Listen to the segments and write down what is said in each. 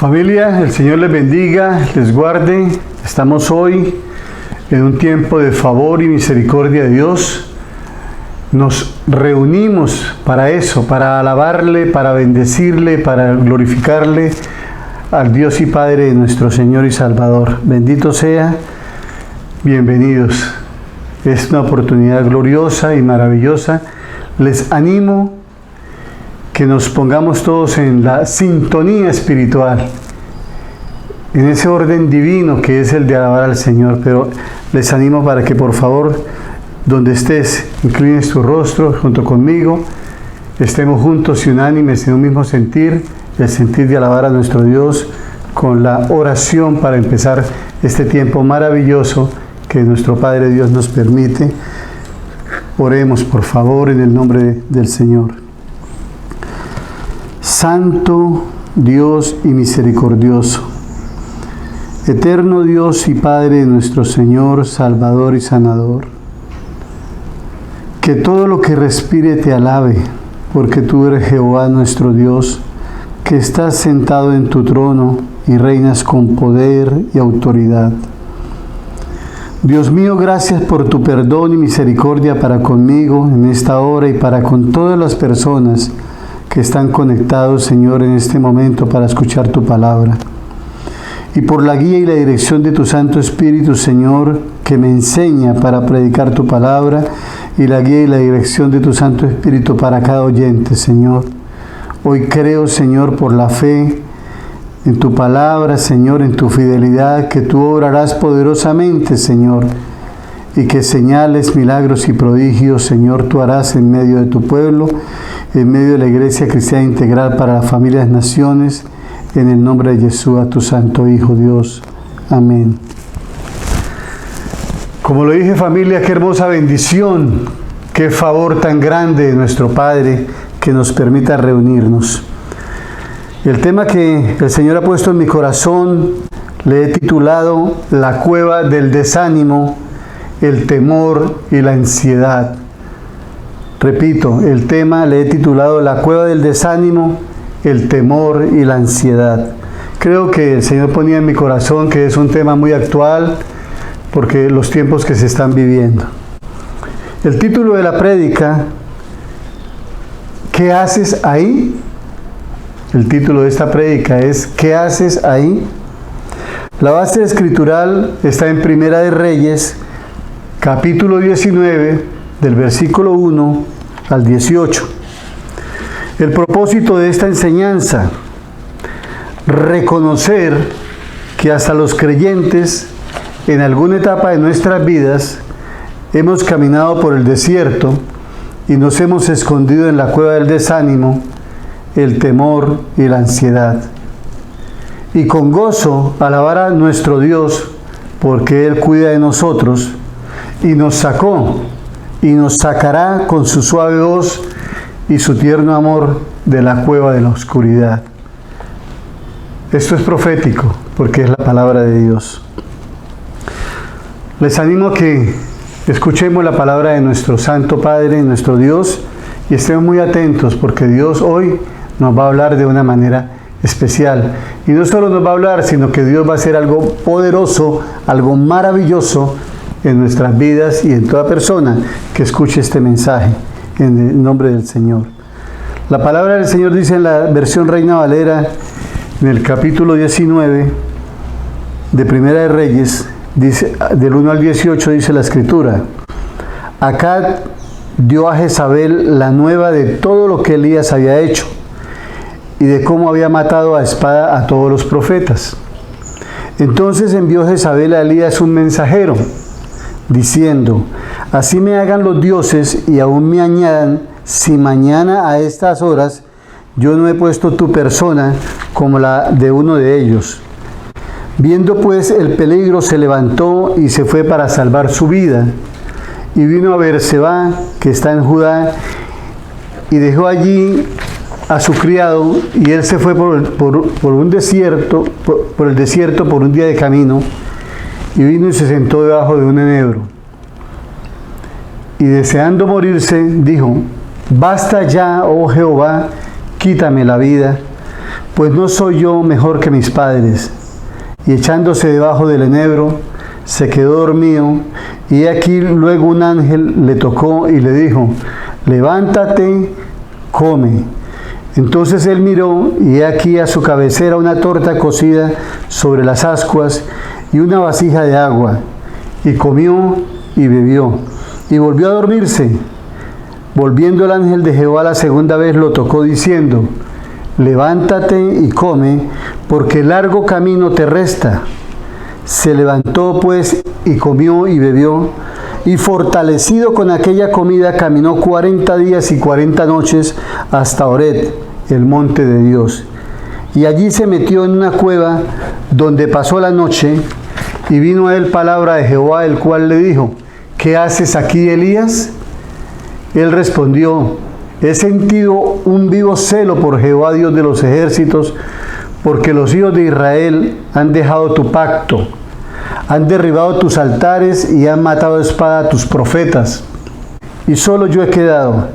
Familia, el Señor les bendiga, les guarde. Estamos hoy en un tiempo de favor y misericordia de Dios. Nos reunimos para eso, para alabarle, para bendecirle, para glorificarle al Dios y Padre de nuestro Señor y Salvador. Bendito sea, bienvenidos. Es una oportunidad gloriosa y maravillosa. Les animo que nos pongamos todos en la sintonía espiritual, en ese orden divino que es el de alabar al Señor. Pero les animo para que por favor, donde estés, inclines tu rostro junto conmigo, estemos juntos y unánimes en un mismo sentir, el sentir de alabar a nuestro Dios, con la oración para empezar este tiempo maravilloso que nuestro Padre Dios nos permite. Oremos por favor en el nombre del Señor. Santo Dios y misericordioso, eterno Dios y Padre de nuestro Señor, Salvador y Sanador, que todo lo que respire te alabe, porque tú eres Jehová nuestro Dios, que estás sentado en tu trono y reinas con poder y autoridad. Dios mío, gracias por tu perdón y misericordia para conmigo en esta hora y para con todas las personas que están conectados, Señor, en este momento para escuchar tu palabra. Y por la guía y la dirección de tu Santo Espíritu, Señor, que me enseña para predicar tu palabra, y la guía y la dirección de tu Santo Espíritu para cada oyente, Señor. Hoy creo, Señor, por la fe en tu palabra, Señor, en tu fidelidad, que tú obrarás poderosamente, Señor, y que señales, milagros y prodigios, Señor, tú harás en medio de tu pueblo, en medio de la Iglesia Cristiana Integral para las Familias Naciones, en el nombre de Jesús, tu Santo Hijo Dios. Amén. Como lo dije, familia, qué hermosa bendición, qué favor tan grande de nuestro Padre que nos permita reunirnos. El tema que el Señor ha puesto en mi corazón le he titulado La cueva del desánimo, el temor y la ansiedad. Repito, el tema le he titulado La cueva del desánimo, el temor y la ansiedad. Creo que el Señor ponía en mi corazón que es un tema muy actual porque los tiempos que se están viviendo. El título de la prédica, ¿qué haces ahí? El título de esta prédica es ¿qué haces ahí? La base escritural está en Primera de Reyes, capítulo 19, del versículo 1 al 18. El propósito de esta enseñanza, reconocer que hasta los creyentes en alguna etapa de nuestras vidas hemos caminado por el desierto y nos hemos escondido en la cueva del desánimo, el temor y la ansiedad. Y con gozo alabar a nuestro Dios porque Él cuida de nosotros y nos sacó y nos sacará con su suave voz y su tierno amor de la cueva de la oscuridad. Esto es profético porque es la palabra de Dios. Les animo a que escuchemos la palabra de nuestro Santo Padre, nuestro Dios, y estemos muy atentos porque Dios hoy nos va a hablar de una manera especial. Y no solo nos va a hablar, sino que Dios va a hacer algo poderoso, algo maravilloso en nuestras vidas y en toda persona que escuche este mensaje en el nombre del Señor. La palabra del Señor dice en la versión Reina Valera, en el capítulo 19 de Primera de Reyes, dice, del 1 al 18 dice la Escritura: Acab dio a Jezabel la nueva de todo lo que Elías había hecho y de cómo había matado a espada a todos los profetas. Entonces envió Jezabel a Elías un mensajero, diciendo: Así me hagan los dioses y aún me añadan, si mañana a estas horas yo no he puesto tu persona como la de uno de ellos. Viendo pues el peligro, se levantó y se fue para salvar su vida, y vino a Beerseba, que está en Judá, y dejó allí a su criado, y él se fue por un desierto, por el desierto por un día de camino, y vino y se sentó debajo de un enebro. Y deseando morirse, dijo: Basta ya, oh Jehová, quítame la vida, pues no soy yo mejor que mis padres. Y echándose debajo del enebro, se quedó dormido, y aquí luego un ángel le tocó y le dijo: levántate, come. Entonces él miró, y aquí a su cabecera una torta cocida sobre las ascuas y una vasija de agua, y comió y bebió, y volvió a dormirse. Volviendo el ángel de Jehová la segunda vez lo tocó diciendo: levántate y come, porque largo camino te resta. Se levantó pues y comió y bebió, y fortalecido con aquella comida caminó 40 días y 40 noches hasta Horeb, el monte de Dios. Y allí se metió en una cueva donde pasó la noche, y vino a él palabra de Jehová, el cual le dijo: ¿qué haces aquí, Elías? Él respondió: he sentido un vivo celo por Jehová, Dios de los ejércitos, porque los hijos de Israel han dejado tu pacto, han derribado tus altares y han matado a espada a tus profetas. Y solo yo he quedado,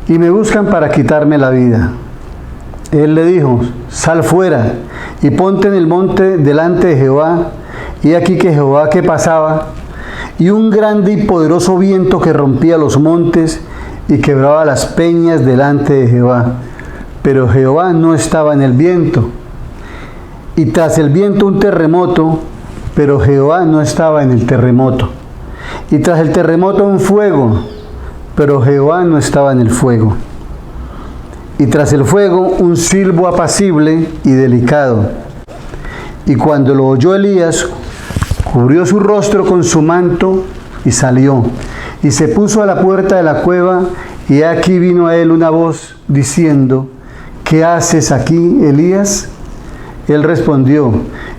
y me buscan para quitarme la vida. Él le dijo: sal fuera y ponte en el monte delante de Jehová. Y aquí que Jehová que pasaba, y un grande y poderoso viento que rompía los montes y quebraba las peñas delante de Jehová. Pero Jehová no estaba en el viento. Y tras el viento un terremoto, pero Jehová no estaba en el terremoto. Y tras el terremoto un fuego, pero Jehová no estaba en el fuego. Y tras el fuego un silbo apacible y delicado. Y cuando lo oyó Elías, cubrió su rostro con su manto y salió, y se puso a la puerta de la cueva, y aquí vino a él una voz diciendo: ¿qué haces aquí, Elías? Él respondió: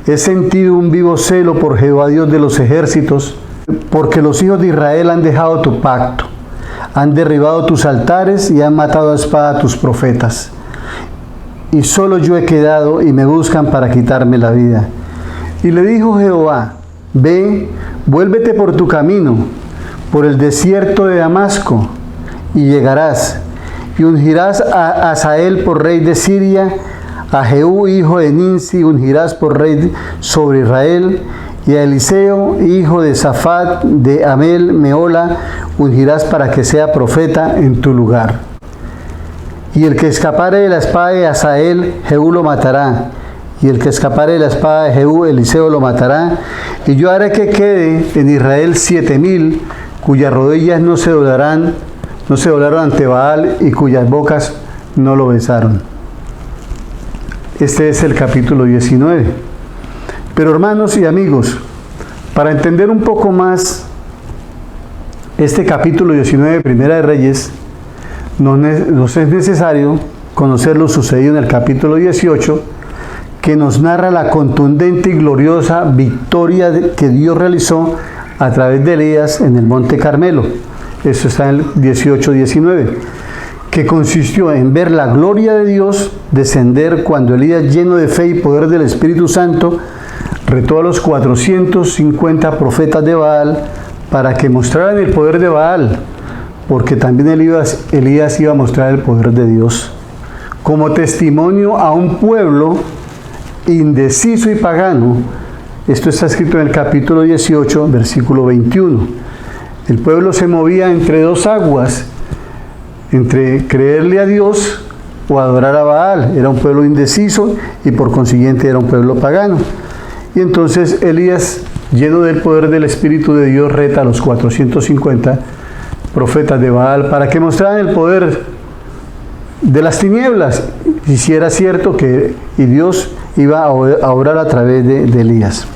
he sentido un vivo celo por Jehová, Dios de los ejércitos, porque los hijos de Israel han dejado tu pacto, han derribado tus altares y han matado a espada a tus profetas. Y solo yo he quedado, y me buscan para quitarme la vida. Y le dijo Jehová: ve, vuélvete por tu camino, por el desierto de Damasco, y llegarás, y ungirás a Hazael por rey de Siria, a Jehú hijo de Ninsi ungirás por rey sobre Israel, y a Eliseo hijo de Safat de Amel Meola ungirás para que sea profeta en tu lugar. Y el que escapare de la espada de Hazael, Jehú lo matará, y el que escapare de la espada de Jehú, Eliseo lo matará, y yo haré que quede en Israel 7,000, cuyas rodillas no se doblaron ante Baal, y cuyas bocas no lo besaron. Este es el capítulo 19. Pero hermanos y amigos, para entender un poco más este capítulo 19 de Primera de Reyes, nos es necesario conocer lo sucedido en el capítulo 18, que nos narra la contundente y gloriosa victoria que Dios realizó a través de Elías en el Monte Carmelo. Eso está en el 18-19, que consistió en ver la gloria de Dios descender cuando Elías, lleno de fe y poder del Espíritu Santo, retó a los 450 profetas de Baal para que mostraran el poder de Baal, porque también Elías iba a mostrar el poder de Dios, como testimonio a un pueblo indeciso y pagano. Esto está escrito en el capítulo 18, versículo 21. El pueblo se movía entre dos aguas, entre creerle a Dios o adorar a Baal. Era un pueblo indeciso y por consiguiente era un pueblo pagano. Y entonces Elías, lleno del poder del Espíritu de Dios, reta a los 450 profetas de Baal para que mostraran el poder de las tinieblas, y si era cierto que Dios iba a obrar a través de Elías.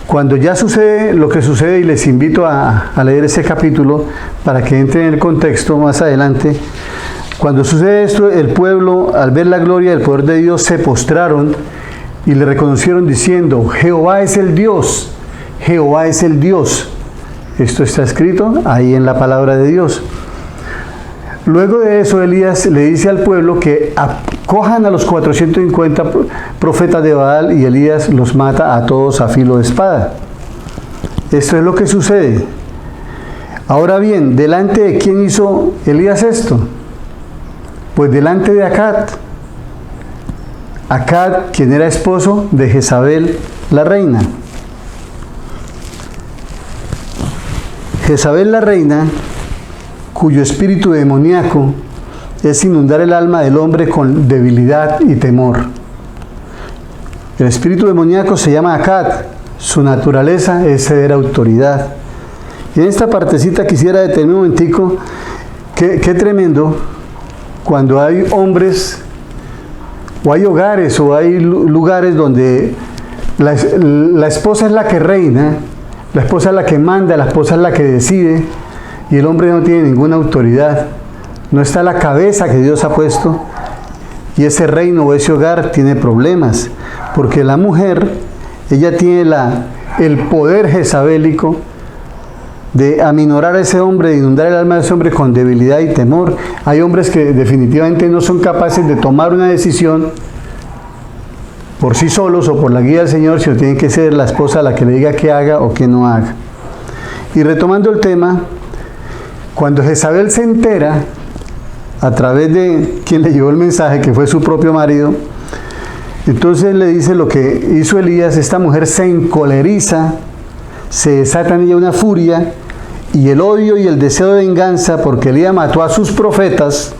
Cuando ya sucede lo que sucede, y les invito a leer ese capítulo para que entren en el contexto más adelante, cuando sucede esto, el pueblo, al ver la gloria del poder de Dios, se postraron y le reconocieron diciendo: Jehová es el Dios, Jehová es el Dios. Esto está escrito ahí en la palabra de Dios. Luego de eso, Elías le dice al pueblo que acojan a los 450 profetas de Baal, y Elías los mata a todos a filo de espada. Esto es lo que sucede. Ahora bien, ¿delante de quién hizo Elías esto? Pues delante de Acab, Acad, quien era esposo de Jezabel, la reina. Jezabel, la reina, cuyo espíritu demoníaco es inundar el alma del hombre con debilidad y temor. El espíritu demoníaco se llama Acad, su naturaleza es ceder autoridad. Y en esta partecita quisiera detenerme un momentico, qué tremendo cuando hay hombres, o hay hogares, o hay lugares donde la esposa es la que reina, la esposa es la que manda, la esposa es la que decide, y el hombre no tiene ninguna autoridad, no está la cabeza que Dios ha puesto, y ese reino o ese hogar tiene problemas, porque la mujer, ella tiene el poder jezabélico de aminorar a ese hombre, de inundar el alma de ese hombre con debilidad y temor. Hay hombres que definitivamente no son capaces de tomar una decisión por sí solos o por la guía del Señor, sino tiene que ser la esposa la que le diga qué haga o qué no haga. Y retomando el tema, cuando Jezabel se entera, a través de quien le llevó el mensaje, que fue su propio marido, entonces le dice lo que hizo Elías. Esta mujer se encoleriza, se desata en ella una furia, y el odio y el deseo de venganza, porque Elías mató a sus profetas,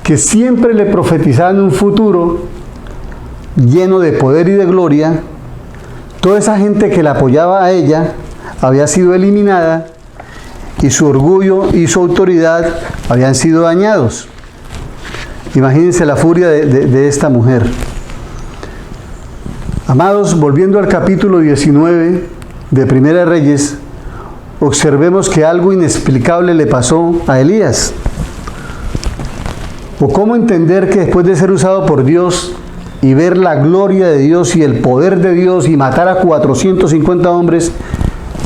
que siempre le profetizaban un futuro lleno de poder y de gloria. Toda esa gente que la apoyaba a ella había sido eliminada, y su orgullo y su autoridad habían sido dañados. Imagínense la furia de esta mujer. Amados, volviendo al capítulo 19 de Primera de Reyes, observemos que algo inexplicable le pasó a Elías. O cómo entender que después de ser usado por Dios y ver la gloria de Dios y el poder de Dios y matar a 450 hombres,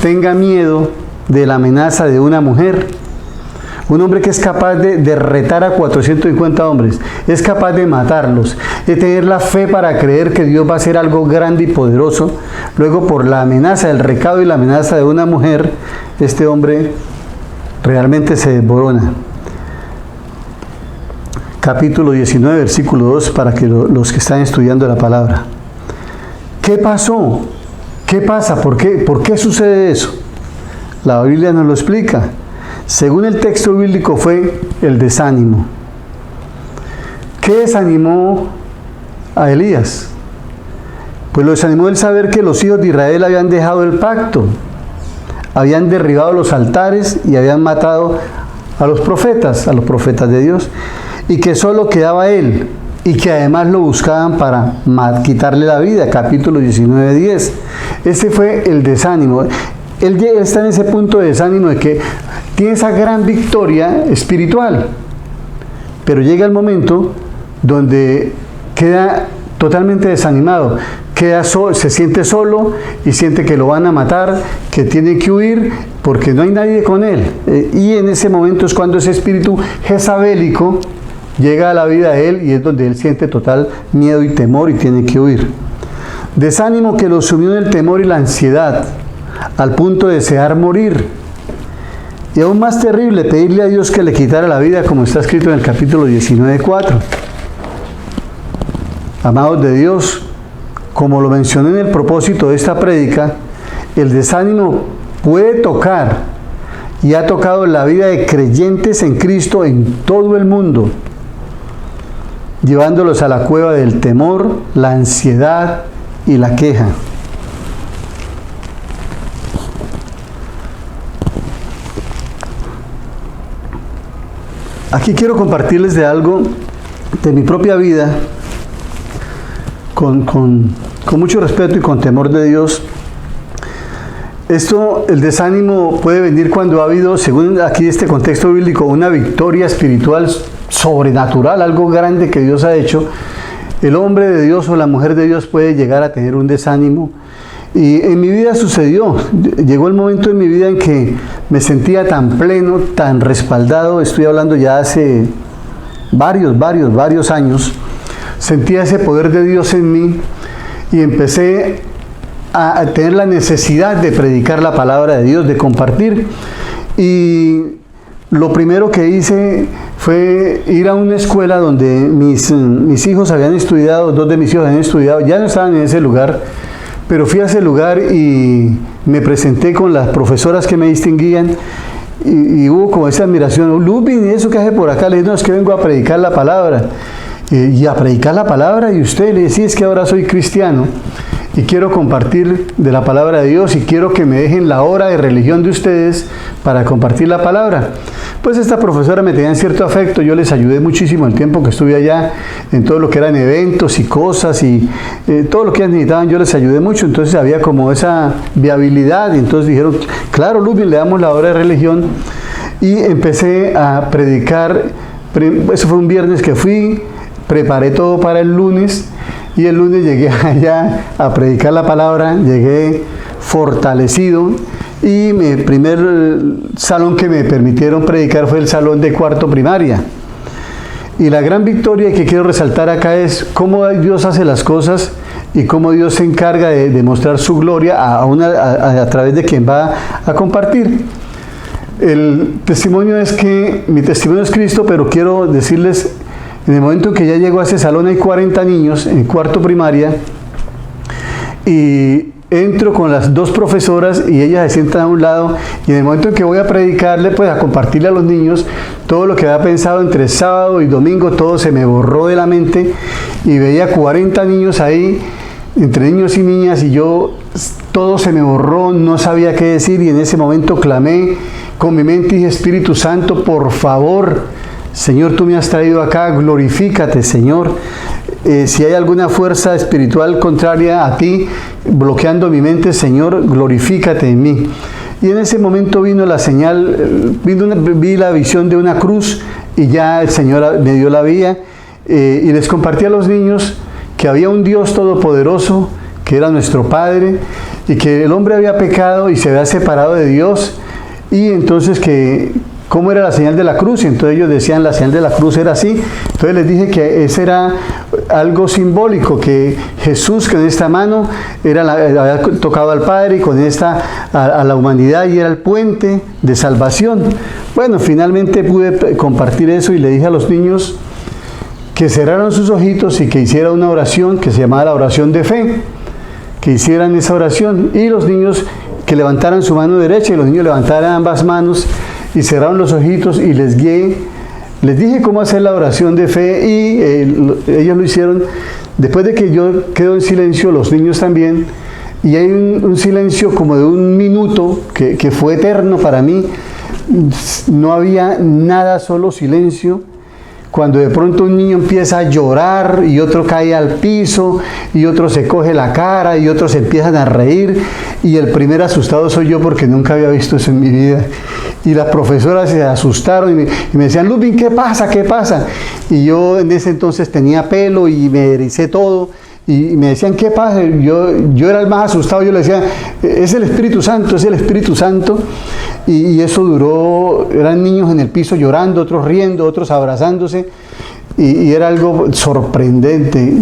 tenga miedo de la amenaza de una mujer. Un hombre que es capaz de retar a 450 hombres, es capaz de matarlos, de tener la fe para creer que Dios va a hacer algo grande y poderoso. Luego, por la amenaza, el recado y la amenaza de una mujer, este hombre realmente se desborona. Capítulo 19, versículo 2, para que los que están estudiando la palabra. ¿Qué pasó? ¿Qué pasa? ¿Por qué sucede eso? La Biblia nos lo explica. Según el texto bíblico, fue el desánimo. ¿Qué desanimó a Elías? Pues lo desanimó el saber que los hijos de Israel habían dejado el pacto, habían derribado los altares y habían matado a los profetas de Dios, y que solo quedaba él, y que además lo buscaban para quitarle la vida. Capítulo 19, 10. Ese fue el desánimo. Él está en ese punto de desánimo de que tiene esa gran victoria espiritual, pero llega el momento donde queda totalmente desanimado, se siente solo y siente que lo van a matar, que tiene que huir porque no hay nadie con él. Y en ese momento es cuando ese espíritu jezabélico llega a la vida de él, y es donde él siente total miedo y temor y tiene que huir. Desánimo que lo sumió en el temor y la ansiedad, al punto de desear morir. Y aún más terrible, pedirle a Dios que le quitara la vida, como está escrito en el capítulo 19, 4. Amados de Dios, como lo mencioné en el propósito de esta prédica, el desánimo puede tocar, y ha tocado la vida de creyentes en Cristo en todo el mundo, llevándolos a la cueva del temor, la ansiedad y la queja. Aquí quiero compartirles de algo de mi propia vida, con mucho respeto y con temor de Dios. El desánimo puede venir cuando ha habido, según aquí este contexto bíblico, una victoria espiritual sobrenatural, algo grande que Dios ha hecho. El hombre de Dios o la mujer de Dios puede llegar a tener un desánimo. Y en mi vida sucedió. Llegó el momento en mi vida en que me sentía tan pleno, tan respaldado. Estoy hablando ya hace varios años. Sentía ese poder de Dios en mí y empecé a tener la necesidad de predicar la palabra de Dios, de compartir. Y lo primero que hice fue ir a una escuela donde mis hijos habían estudiado, 2 de mis hijos habían estudiado, ya no estaban en ese lugar, pero fui a ese lugar y me presenté con las profesoras que me distinguían y hubo como esa admiración. Lupin, ¿y eso qué hace por acá? Le dije, no, es que vengo a predicar la palabra. Y a predicar la palabra, y usted le dice, sí, es que ahora soy cristiano y quiero compartir de la palabra de Dios y quiero que me dejen la hora de religión de ustedes para compartir la palabra. Pues esta profesora me tenía en cierto afecto, yo les ayudé muchísimo el tiempo que estuve allá en todo lo que eran eventos y cosas y todo lo que ellas necesitaban, yo les ayudé mucho, entonces había como esa viabilidad y entonces dijeron, claro, Lupin, le damos la hora de religión y empecé a predicar. Eso fue un viernes que fui, preparé todo para el lunes y el lunes llegué allá a predicar la palabra, llegué fortalecido y el primer salón que me permitieron predicar fue el salón de cuarto primaria. Y la gran victoria que quiero resaltar acá es cómo Dios hace las cosas y cómo Dios se encarga de mostrar su gloria a través de quien va a compartir. El testimonio es que, mi testimonio es Cristo, pero quiero decirles, en el momento en que ya llego a ese salón hay 40 niños en cuarto primaria y entro con las 2 profesoras y ellas se sientan a un lado y en el momento en que voy a predicarle, pues a compartirle a los niños todo lo que había pensado entre sábado y domingo, todo se me borró de la mente y veía 40 niños ahí, entre niños y niñas, y yo todo se me borró, no sabía qué decir y en ese momento clamé con mi mente y dije, Espíritu Santo, por favor, Señor, tú me has traído acá, glorifícate, Señor. Si hay alguna fuerza espiritual contraria a ti, bloqueando mi mente, Señor, glorifícate en mí. Y en ese momento vino la señal, vi la visión de una cruz y ya el Señor me dio la vía y les compartí a los niños que había un Dios todopoderoso, que era nuestro Padre, y que el hombre había pecado y se había separado de Dios, y entonces que cómo era la señal de la cruz, y entonces ellos decían la señal de la cruz era así. Entonces les dije que ese era algo simbólico, que Jesús con esta mano había tocado al Padre y con esta a la humanidad y era el puente de salvación. Bueno, finalmente pude compartir eso y le dije a los niños que cerraran sus ojitos y que hiciera una oración que se llamaba la oración de fe, que hicieran esa oración y los niños que levantaran su mano derecha y los niños levantaran ambas manos y cerraron los ojitos y les guié, les dije cómo hacer la oración de fe y ellos lo hicieron. Después de que yo quedo en silencio, los niños también, y hay un silencio como de 1 minuto que fue eterno para mí, no había nada, solo silencio. Cuando de pronto un niño empieza a llorar y otro cae al piso y otro se coge la cara y otros empiezan a reír y el primer asustado soy yo porque nunca había visto eso en mi vida. Y las profesoras se asustaron y me decían, Lupin, ¿qué pasa? ¿Qué pasa? Y yo en ese entonces tenía pelo y me ericé todo. Y me decían, ¿qué pasa? Yo era el más asustado, yo le decía, es el Espíritu Santo, es el Espíritu Santo. Y eso duró, eran niños en el piso llorando, otros riendo, otros abrazándose. Y era algo sorprendente.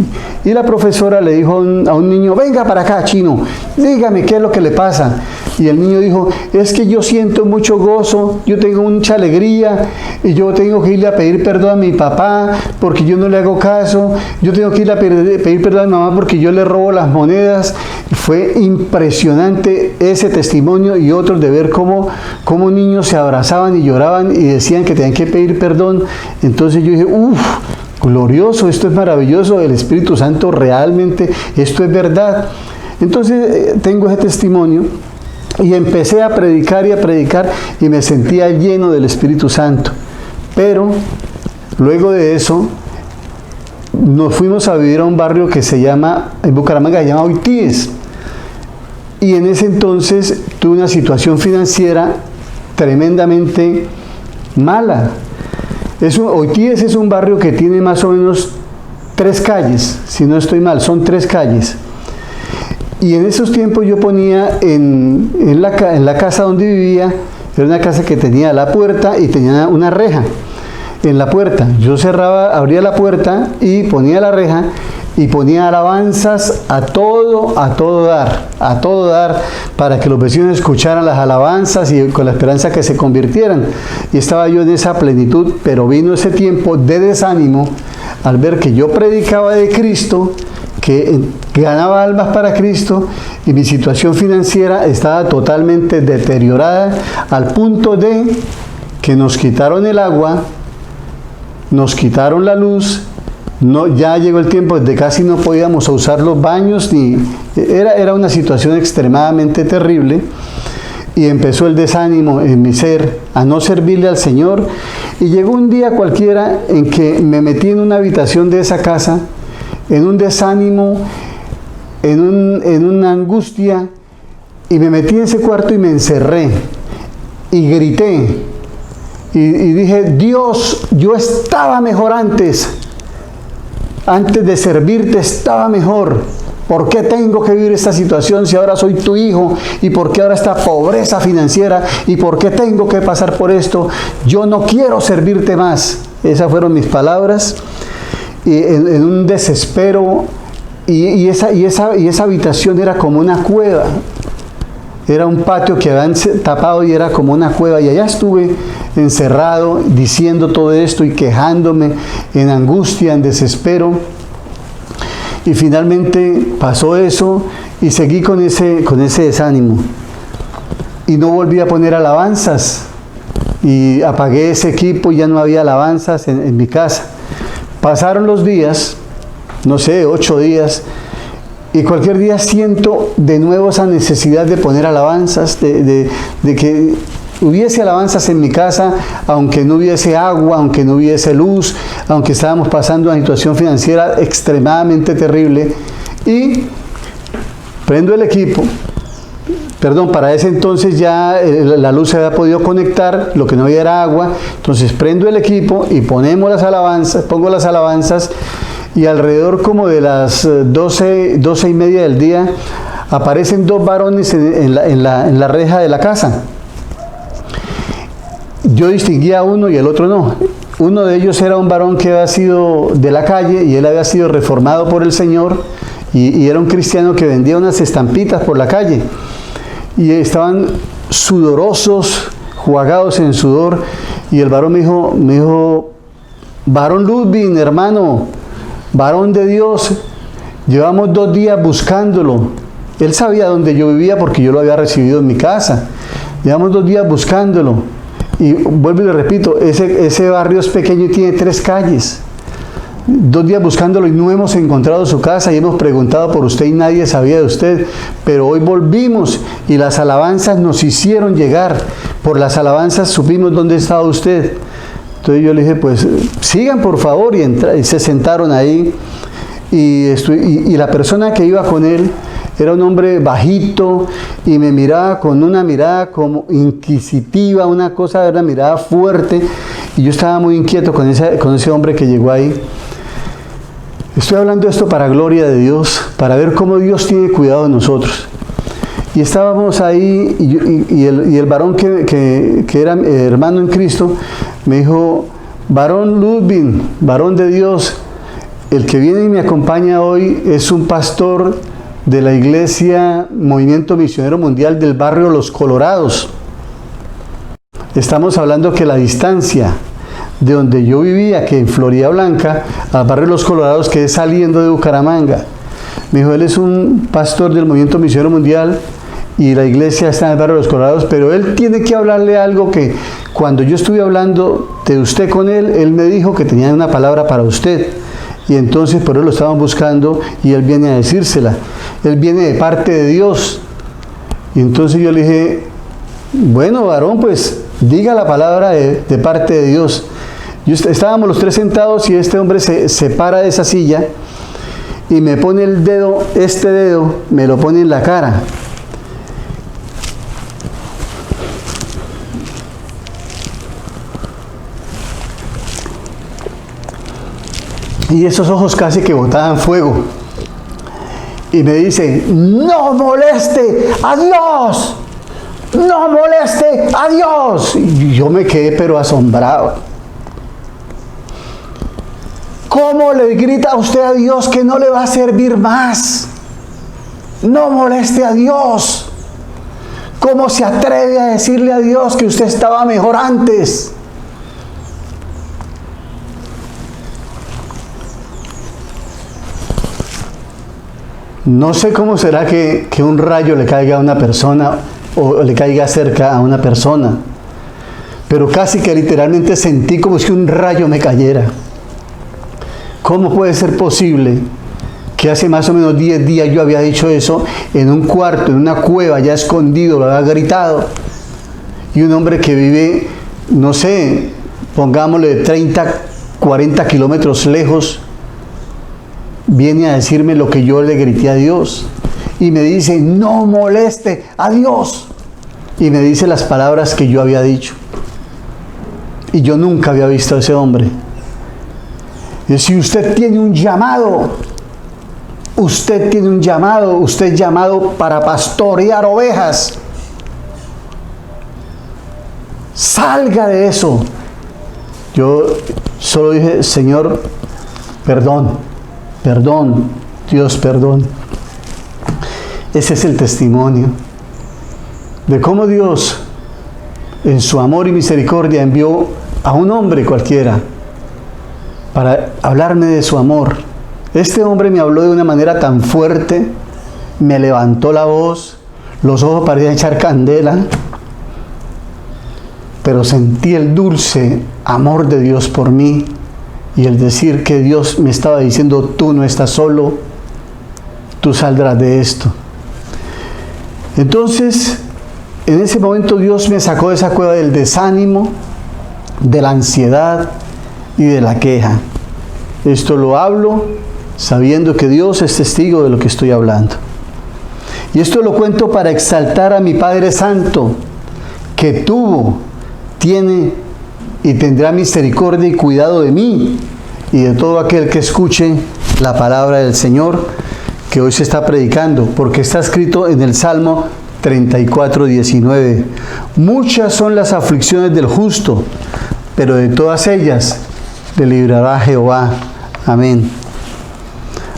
Y la profesora le dijo a un niño, venga para acá, chino, dígame qué es lo que le pasa. Y el niño dijo, es que yo siento mucho gozo, yo tengo mucha alegría y yo tengo que irle a pedir perdón a mi papá porque yo no le hago caso, yo tengo que irle a pedir perdón a mi mamá porque yo le robo las monedas. Fue impresionante ese testimonio y otros de ver cómo niños se abrazaban y lloraban y decían que tenían que pedir perdón. Entonces yo dije, glorioso, esto es maravilloso, el Espíritu Santo realmente, esto es verdad. Entonces tengo ese testimonio y empecé a predicar y me sentía lleno del Espíritu Santo. Pero luego de eso nos fuimos a vivir a un barrio que se llama, en Bucaramanga se llama Oitíes. Y en ese entonces tuve una situación financiera tremendamente mala. Oitíes es un barrio que tiene más o menos 3 calles, si no estoy mal, son 3 calles. Y en esos tiempos yo ponía en la casa donde vivía, era una casa que tenía la puerta y tenía una reja en la puerta. Yo abría la puerta y ponía la reja y ponía alabanzas a todo dar, para que los vecinos escucharan las alabanzas y con la esperanza que se convirtieran. Y estaba yo en esa plenitud, pero vino ese tiempo de desánimo al ver que yo predicaba de Cristo, que ganaba almas para Cristo, y mi situación financiera estaba totalmente deteriorada al punto de que nos quitaron el agua, nos quitaron la luz. No, ya llegó el tiempo de casi no podíamos usar los baños, era una situación extremadamente terrible, y empezó el desánimo en mi ser a no servirle al Señor. Y llegó un día cualquiera en que me metí en una habitación de esa casa, en un desánimo, en una angustia, y me metí en ese cuarto y me encerré y grité y dije: Dios, yo estaba mejor antes de servirte estaba mejor. ¿Por qué tengo que vivir esta situación si ahora soy tu hijo? ¿Y por qué ahora esta pobreza financiera? ¿Y por qué tengo que pasar por esto? Yo no quiero servirte más. Esas fueron mis palabras, y en un desespero, y esa habitación era como una cueva. Era un patio que habían tapado y era como una cueva, y allá estuve encerrado diciendo todo esto y quejándome en angustia, en desespero. Y finalmente pasó eso y seguí con ese desánimo y no volví a poner alabanzas, y apagué ese equipo y ya no había alabanzas en mi casa. Pasaron los días, no sé, 8 días, y cualquier día siento de nuevo esa necesidad de poner alabanzas, de que hubiese alabanzas en mi casa, aunque no hubiese agua, aunque no hubiese luz, aunque estábamos pasando una situación financiera extremadamente terrible. Y prendo el equipo. Para ese entonces ya la luz se había podido conectar, lo que no había era agua. Entonces prendo el equipo y pongo las alabanzas, y alrededor como de las 12:30 del día aparecen 2 varones en la reja de la casa. Yo distinguía a uno y el otro no. Uno de ellos era un varón que había sido de la calle, y él había sido reformado por el Señor, y era un cristiano que vendía unas estampitas por la calle, y estaban sudorosos, jugados en sudor, y el varón me dijo: varón Ludwig, hermano, varón de Dios, llevamos 2 días buscándolo. Él sabía dónde yo vivía porque yo lo había recibido en mi casa. Llevamos 2 días buscándolo. Y vuelvo y le repito, ese barrio es pequeño y tiene 3 calles. 2 días buscándolo y no hemos encontrado su casa, y hemos preguntado por usted y nadie sabía de usted. Pero hoy volvimos y las alabanzas nos hicieron llegar. Por las alabanzas supimos dónde estaba usted. Entonces yo le dije: pues sigan por favor, y se sentaron ahí, y la persona que iba con él era un hombre bajito, y me miraba con una mirada como inquisitiva, una mirada fuerte, y yo estaba muy inquieto con ese hombre que llegó ahí. Estoy hablando esto para gloria de Dios, para ver cómo Dios tiene cuidado de nosotros. Y estábamos ahí, y el varón que era hermano en Cristo me dijo: varón Ludwig, varón de Dios, el que viene y me acompaña hoy es un pastor de la iglesia Movimiento Misionero Mundial del barrio Los Colorados. Estamos hablando que la distancia de donde yo vivía, que en Florida Blanca, al barrio Los Colorados, que es saliendo de Bucaramanga. Me dijo: él es un pastor del Movimiento Misionero Mundial, y la iglesia está en el barrio de Los Colorados, pero él tiene que hablarle algo que cuando yo estuve hablando de usted con él me dijo que tenía una palabra para usted, y entonces por eso lo estaban buscando, y él viene a decírsela. Él viene de parte de Dios. Y entonces yo le dije: bueno, varón, pues diga la palabra de parte de Dios. Estábamos los 3 sentados, y este hombre se para de esa silla y me pone el dedo, este dedo, me lo pone en la cara. Y esos ojos casi que botaban fuego. Y me dice: no moleste a Dios, no moleste a Dios. Y yo me quedé pero asombrado. ¿Cómo le grita a usted a Dios que no le va a servir más? No moleste a Dios. ¿Cómo se atreve a decirle a Dios que usted estaba mejor antes? No sé cómo será que un rayo le caiga a una persona o le caiga cerca a una persona, pero casi que literalmente sentí como si un rayo me cayera. ¿Cómo puede ser posible que hace más o menos 10 días yo había dicho eso en un cuarto, en una cueva, ya escondido, lo había gritado? Y un hombre que vive, no sé, pongámosle 30, 40 kilómetros lejos, viene a decirme lo que yo le grité a Dios. Y me dice, no moleste a Dios. Y me dice las palabras que yo había dicho. Y yo nunca había visto a ese hombre. Y si usted tiene un llamado, usted es llamado para pastorear ovejas. Salga de eso. Yo solo dije, Señor, perdón, Dios, perdón. Ese es el testimonio de cómo Dios, en su amor y misericordia, envió a un hombre cualquiera para hablarme de su amor. Este hombre me habló de una manera tan fuerte, me levantó la voz, los ojos parecían echar candela, pero sentí el dulce amor de Dios por mí y el decir que Dios me estaba diciendo, tú no estás solo, tú saldrás de esto. Entonces, en ese momento Dios me sacó de esa cueva del desánimo, de la ansiedad y de la queja. Esto lo hablo sabiendo que Dios es testigo de lo que estoy hablando. Y esto lo cuento para exaltar a mi Padre Santo, que tuvo, tiene y tendrá misericordia y cuidado de mí y de todo aquel que escuche la palabra del Señor que hoy se está predicando, porque está escrito en el Salmo 34:19. Muchas son las aflicciones del justo, pero de todas ellas le librará Jehová. Amén.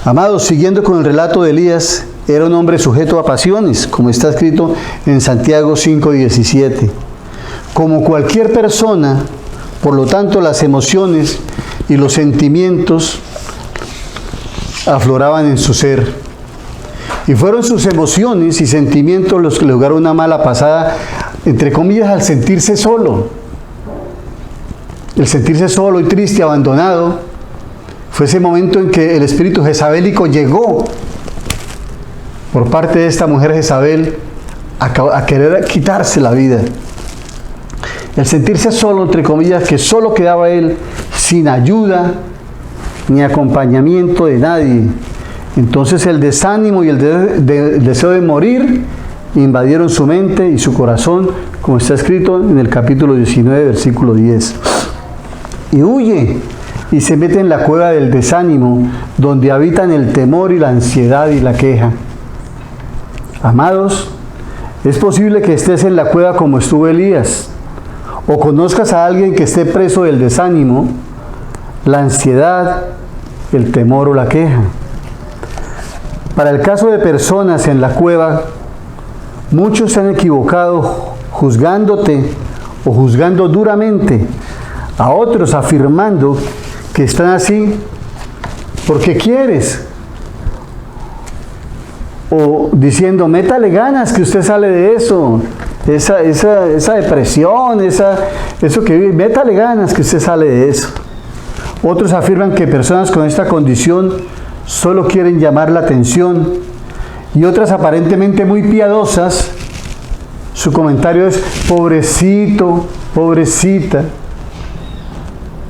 Amados, siguiendo con el relato de Elías, era un hombre sujeto a pasiones, como está escrito en Santiago 5:17. Como cualquier persona, por lo tanto, las emociones y los sentimientos afloraban en su ser. Y fueron sus emociones y sentimientos los que le jugaron una mala pasada, entre comillas, al sentirse solo. El sentirse solo y triste, abandonado, fue ese momento en que el espíritu jezabélico llegó por parte de esta mujer Jezabel a querer quitarse la vida. El sentirse solo, entre comillas, que solo quedaba él sin ayuda ni acompañamiento de nadie. Entonces el desánimo y el deseo de morir invadieron su mente y su corazón, como está escrito en el capítulo 19, versículo 10. Y huye y se mete en la cueva del desánimo, donde habitan el temor y la ansiedad y la queja. Amados, es posible que estés en la cueva como estuvo Elías, o conozcas a alguien que esté preso del desánimo, la ansiedad, el temor o la queja. Para el caso de personas en la cueva, muchos se han equivocado juzgándote o juzgando duramente a otros, afirmando que están así porque quieres, o diciendo, métale ganas que usted sale de eso, esa depresión, eso que vive, métale ganas que usted sale de eso. Otros afirman que personas con esta condición solo quieren llamar la atención, y otras aparentemente muy piadosas, su comentario es, pobrecito, pobrecita.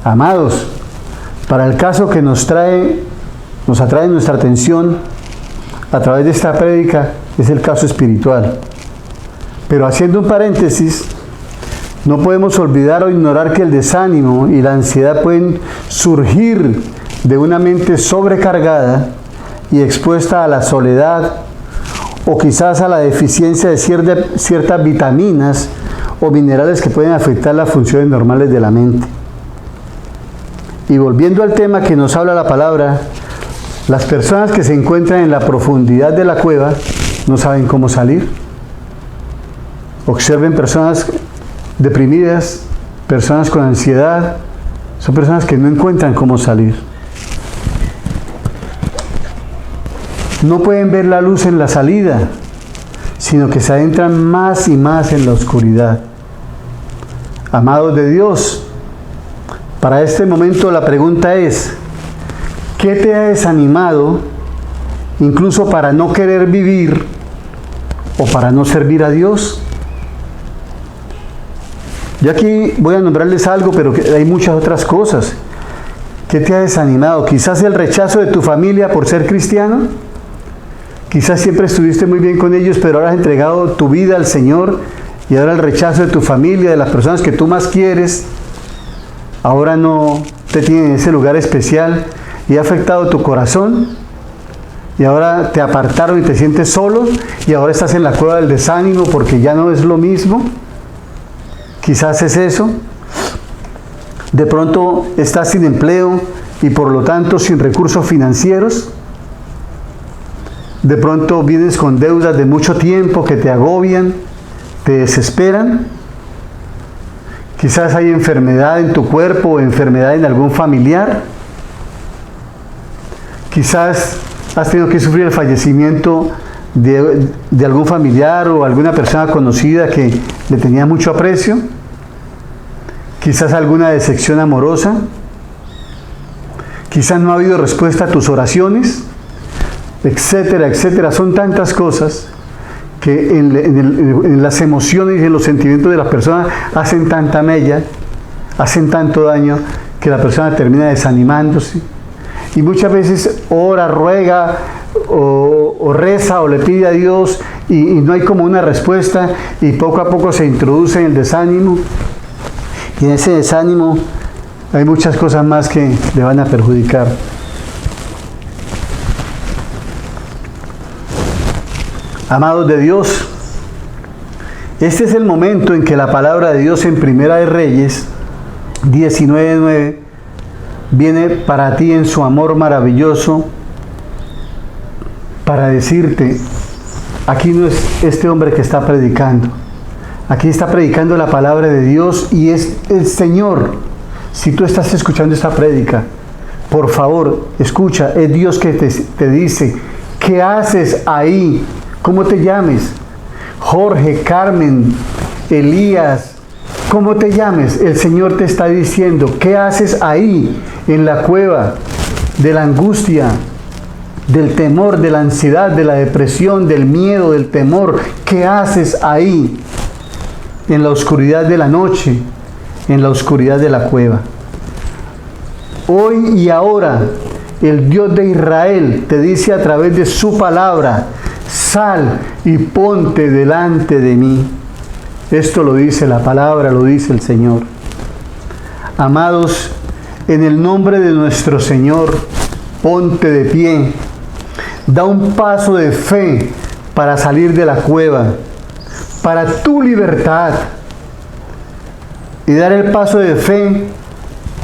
Amados, para el caso que nos atrae nuestra atención a través de esta prédica, es el caso espiritual. Pero haciendo un paréntesis, no podemos olvidar o ignorar que el desánimo y la ansiedad pueden surgir de una mente sobrecargada y expuesta a la soledad, o quizás a la deficiencia de ciertas vitaminas o minerales que pueden afectar las funciones normales de la mente. Y volviendo al tema que nos habla la palabra, las personas que se encuentran en la profundidad de la cueva no saben cómo salir. Observen personas deprimidas, personas con ansiedad, son personas que no encuentran cómo salir. No pueden ver la luz en la salida, sino que se adentran más y más en la oscuridad. Amados de Dios, para este momento la pregunta es, ¿qué te ha desanimado, incluso para no querer vivir o para no servir a Dios? Yo aquí voy a nombrarles algo, pero hay muchas otras cosas. ¿Qué te ha desanimado? Quizás el rechazo de tu familia por ser cristiano. Quizás siempre estuviste muy bien con ellos, pero ahora has entregado tu vida al Señor y ahora el rechazo de tu familia, de las personas que tú más quieres, ahora no te tienen en ese lugar especial y ha afectado tu corazón y ahora te apartaron y te sientes solo y ahora estás en la cueva del desánimo porque ya no es lo mismo. Quizás es eso. De pronto estás sin empleo y por lo tanto sin recursos financieros. De pronto vienes con deudas de mucho tiempo que te agobian, te desesperan. Quizás hay enfermedad en tu cuerpo o enfermedad en algún familiar. Quizás has tenido que sufrir el fallecimiento de algún familiar o alguna persona conocida que le tenía mucho aprecio. Quizás alguna decepción amorosa. Quizás no ha habido respuesta a tus oraciones, etcétera, etcétera. Son tantas cosas que en las emociones y en los sentimientos de las personas hacen tanta mella, hacen tanto daño, que la persona termina desanimándose. Y muchas veces ora, ruega, o reza, o le pide a Dios, y no hay como una respuesta, y poco a poco se introduce en el desánimo. Y en ese desánimo hay muchas cosas más que le van a perjudicar. Amados de Dios, este es el momento en que la palabra de Dios en Primera de Reyes 19:9 viene para ti en su amor maravilloso para decirte, aquí no es este hombre que está predicando, aquí está predicando la palabra de Dios y es el Señor. Si tú estás escuchando esta prédica, por favor, escucha, es Dios que te dice, ¿qué haces ahí? ¿Cómo te llames? Jorge, Carmen, Elías, ¿cómo te llames? El Señor te está diciendo, ¿qué haces ahí en la cueva de la angustia, del temor, de la ansiedad, de la depresión, del miedo, del temor? ¿Qué haces ahí en la oscuridad de la noche, en la oscuridad de la cueva? Hoy y ahora el Dios de Israel te dice a través de su palabra, sal y ponte delante de mí. Esto lo dice la palabra, lo dice el Señor. Amados, en el nombre de nuestro Señor, ponte de pie. Da un paso de fe para salir de la cueva, para tu libertad. Y dar el paso de fe,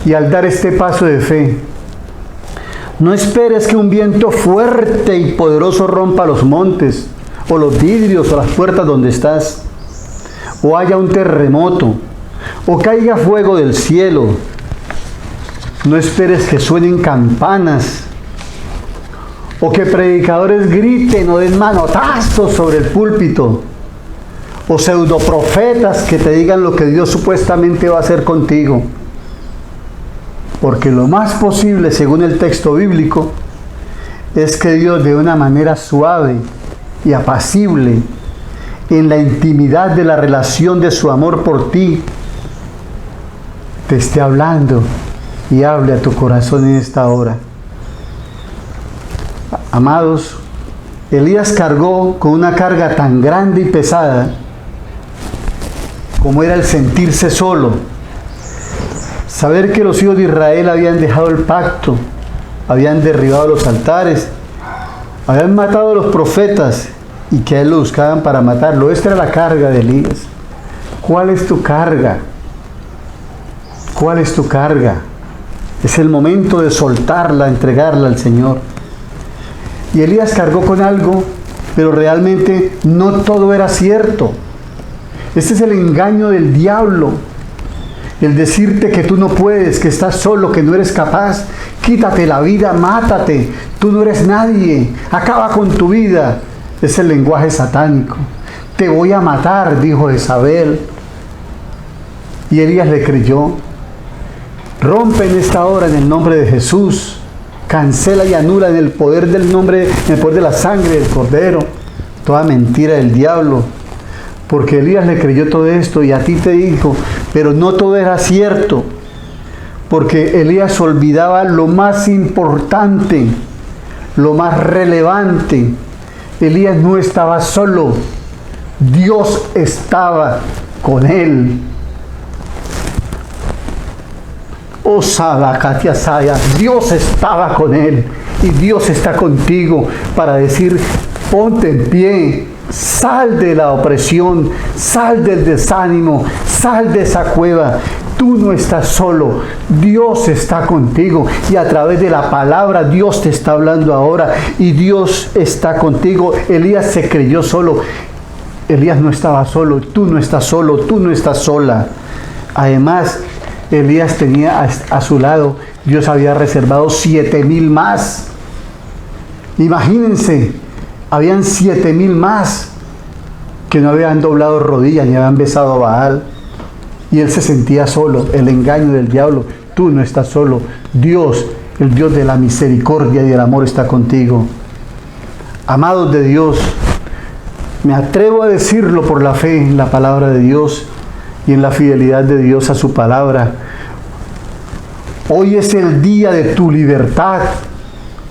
y al dar este paso de fe, no esperes que un viento fuerte y poderoso rompa los montes, o los vidrios, o las puertas donde estás, o haya un terremoto, o caiga fuego del cielo. No esperes que suenen campanas, o que predicadores griten o den manotazos sobre el púlpito, o pseudoprofetas que te digan lo que Dios supuestamente va a hacer contigo. Porque lo más posible, según el texto bíblico, es que Dios de una manera suave y apacible, en la intimidad de la relación de su amor por ti, te esté hablando y hable a tu corazón en esta hora. Amados, Elías cargó con una carga tan grande y pesada como era el sentirse solo. Saber que los hijos de Israel habían dejado el pacto, habían derribado los altares, habían matado a los profetas y que a él lo buscaban para matarlo. Esta era la carga de Elías. ¿Cuál es tu carga? ¿Cuál es tu carga? Es el momento de soltarla, entregarla al Señor. Y Elías cargó con algo, pero realmente no todo era cierto. Este es el engaño del diablo. El decirte que tú no puedes, que estás solo, que no eres capaz. Quítate la vida, mátate. Tú no eres nadie. Acaba con tu vida. Es el lenguaje satánico. Te voy a matar, dijo Jezabel. Y Elías le creyó. Rompe en esta hora en el nombre de Jesús. Cancela y anula en el poder del nombre, en el poder de la sangre del Cordero, toda mentira del diablo. Porque Elías le creyó todo esto y a ti te dijo, pero no todo era cierto. Porque Elías olvidaba lo más importante, lo más relevante. Elías no estaba solo, Dios estaba con él. Oh, Katia Saya, Dios estaba con él y Dios está contigo para decir, ponte en pie, sal de la opresión, sal del desánimo, sal de esa cueva. Tú no estás solo, Dios está contigo y a través de la palabra Dios te está hablando ahora y Dios está contigo. Elías se creyó solo, Elías no estaba solo, tú no estás solo, tú no estás sola. Además, Elías tenía a su lado, Dios había reservado 7,000 más. Imagínense, habían 7,000 más que no habían doblado rodillas ni habían besado a Baal. Y él se sentía solo, el engaño del diablo. Tú no estás solo, Dios, el Dios de la misericordia y del amor está contigo. Amados de Dios, me atrevo a decirlo por la fe en la palabra de Dios y en la fidelidad de Dios a su palabra. Hoy es el día de tu libertad.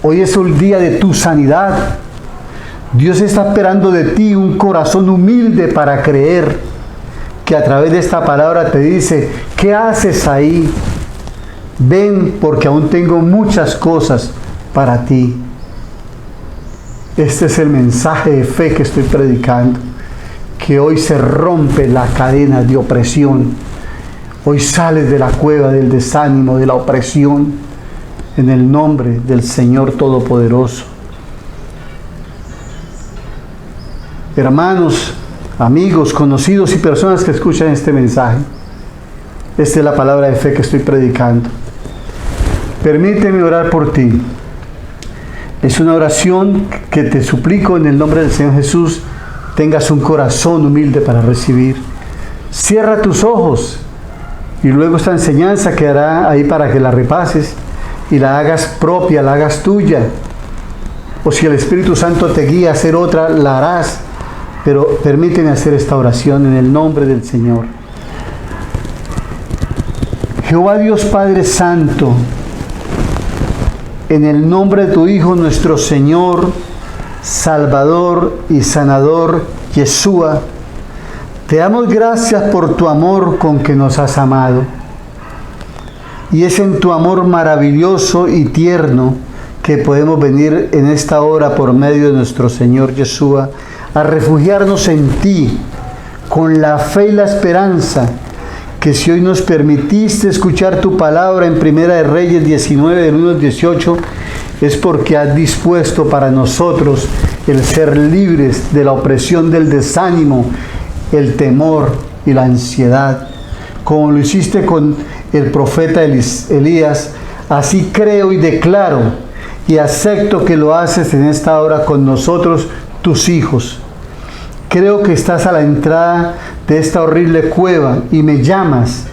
Hoy es el día de tu sanidad. Dios está esperando de ti un corazón humilde para creer, que a través de esta palabra te dice, ¿qué haces ahí? Ven, porque aún tengo muchas cosas para ti. Este es el mensaje de fe que estoy predicando. Que hoy se rompe la cadena de opresión. Hoy sales de la cueva del desánimo, de la opresión, en el nombre del Señor Todopoderoso. Hermanos, amigos, conocidos y personas que escuchan este mensaje, esta es la palabra de fe que estoy predicando. Permíteme orar por ti. Es una oración que te suplico en el nombre del Señor Jesús. Tengas un corazón humilde para recibir. Cierra tus ojos y luego esta enseñanza quedará ahí para que la repases y la hagas propia, la hagas tuya. O si el Espíritu Santo te guía a hacer otra, la harás. Pero permíteme hacer esta oración en el nombre del Señor. Jehová Dios Padre Santo, en el nombre de tu Hijo nuestro Señor, Salvador y Sanador, Yeshua, te damos gracias por tu amor con que nos has amado. Y es en tu amor maravilloso y tierno que podemos venir en esta hora por medio de nuestro Señor Yeshua a refugiarnos en ti con la fe y la esperanza que si hoy nos permitiste escuchar tu palabra en Primera de Reyes 19, del 1 al 18, es porque has dispuesto para nosotros el ser libres de la opresión del desánimo, el temor y la ansiedad. Como lo hiciste con el profeta Elías, así creo y declaro y acepto que lo haces en esta hora con nosotros, tus hijos. Creo que estás a la entrada de esta horrible cueva y me llamas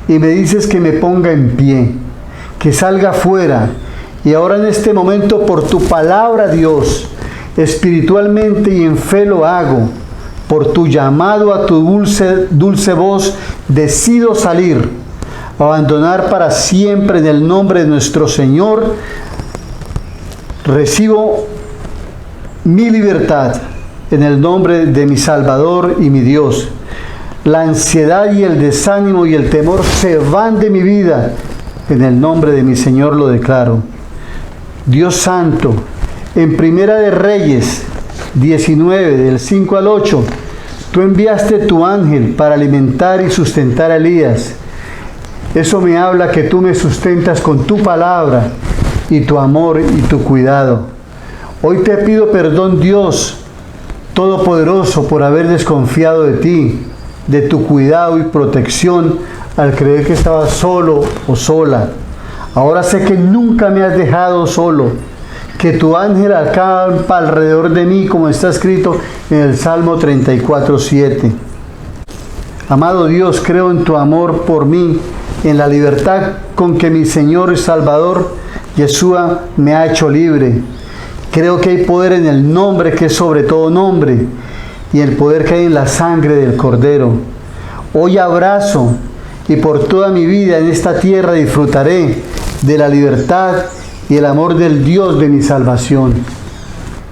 y me dices que me ponga en pie, que salga afuera. Y ahora en este momento, por tu palabra, Dios, espiritualmente y en fe lo hago. Por tu llamado a tu dulce voz, decido salir, abandonar para siempre en el nombre de nuestro Señor. Recibo mi libertad en el nombre de mi Salvador y mi Dios. La ansiedad y el desánimo y el temor se van de mi vida. En el nombre de mi Señor lo declaro. Dios Santo, en Primera de Reyes 19, del 5 al 8, tú enviaste tu ángel para alimentar y sustentar a Elías. Eso me habla que tú me sustentas con tu palabra y tu amor y tu cuidado. Hoy te pido perdón, Dios Todopoderoso, por haber desconfiado de ti, de tu cuidado y protección al creer que estaba solo o sola. Ahora sé que nunca me has dejado solo, que tu ángel acampa alrededor de mí, como está escrito en el Salmo 34:7. Amado Dios, creo en tu amor por mí, en la libertad con que mi Señor y Salvador, Yeshua, me ha hecho libre. Creo que hay poder en el nombre que es sobre todo nombre, y el poder que hay en la sangre del Cordero. Hoy abrazo, y por toda mi vida en esta tierra disfrutaré de la libertad y el amor del Dios de mi salvación.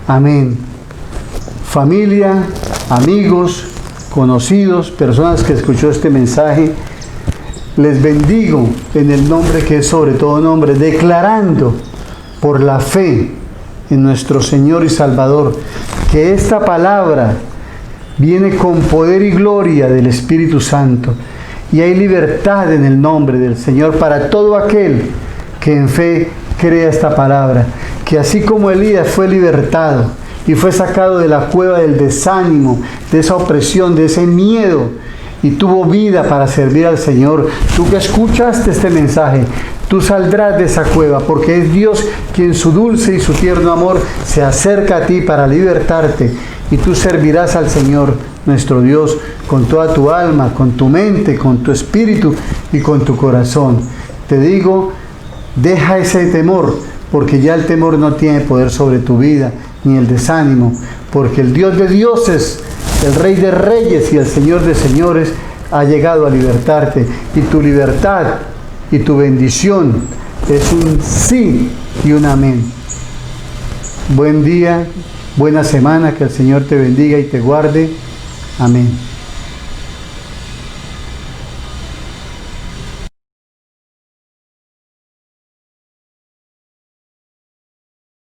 Amén. Familia, amigos, conocidos, personas que escuchó este mensaje, les bendigo en el nombre que es sobre todo nombre, declarando por la fe en nuestro Señor y Salvador que esta palabra viene con poder y gloria del Espíritu Santo, y hay libertad en el nombre del Señor para todo aquel que en fe crea esta palabra, que así como Elías fue libertado y fue sacado de la cueva del desánimo, de esa opresión, de ese miedo, y tuvo vida para servir al Señor, tú que escuchaste este mensaje, tú saldrás de esa cueva, porque es Dios quien su dulce y su tierno amor se acerca a ti para libertarte, y tú servirás al Señor nuestro Dios con toda tu alma, con tu mente, con tu espíritu y con tu corazón. Te digo, deja ese temor, porque ya el temor no tiene poder sobre tu vida, ni el desánimo, porque el Dios de dioses, el Rey de reyes y el Señor de señores ha llegado a libertarte, y tu libertad y tu bendición es un sí y un amén. Buen día, buena semana, que el Señor te bendiga y te guarde. Amén.